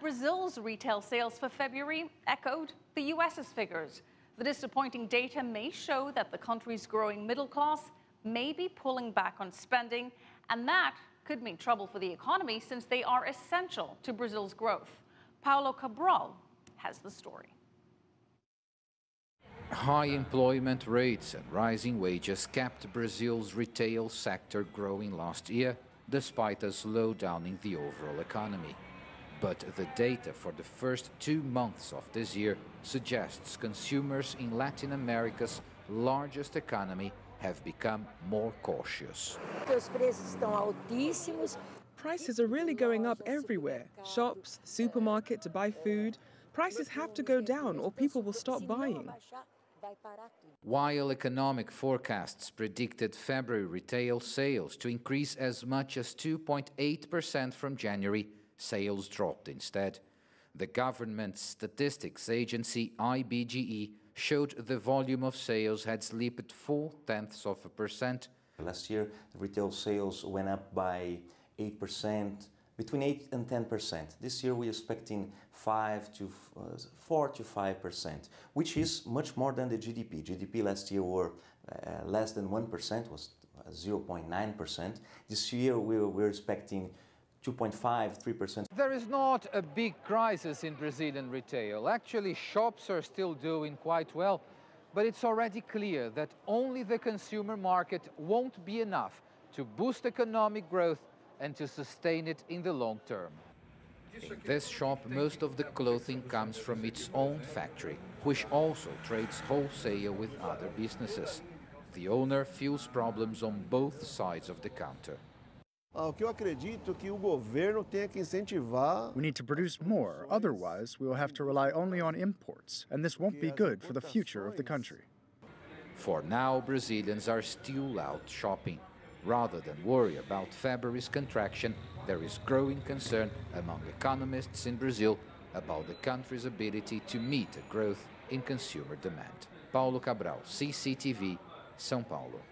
Brazil's retail sales for February echoed the US's figures. The disappointing data may show that the country's growing middle class may be pulling back on spending, and that could mean trouble for the economy since they are essential to Brazil's growth. Paulo Cabral has the story. High employment rates and rising wages kept Brazil's retail sector growing last year, despite a slowdown in the overall economy. But the data for the first 2 months of this year suggests consumers in Latin America's largest economy have become more cautious. Prices are really going up everywhere. Shops, the supermarket to buy food. Prices have to go down or people will stop buying. While economic forecasts predicted February retail sales to increase as much as 2.8% from January, sales dropped instead. The government statistics agency IBGE showed the volume of sales had slipped 0.4%. Last year, the retail sales went up by 8%, between 8 and 10%. This year we're expecting 4 to 5%, which is much more than the GDP. GDP last year were less than 1%, was 0.9%. This year we're expecting 2.5, 3%. There is not a big crisis in Brazilian retail. Actually, shops are still doing quite well, but it's already clear that only the consumer market won't be enough to boost economic growth and to sustain it in the long term. In this shop, most of the clothing comes from its own factory, which also trades wholesale with other businesses. The owner feels problems on both sides of the counter. We need to produce more, otherwise we will have to rely only on imports, and this won't be good for the future of the country. For now, Brazilians are still out shopping. Rather than worry about February's contraction, there is growing concern among economists in Brazil about the country's ability to meet a growth in consumer demand. Paulo Cabral, CCTV, São Paulo.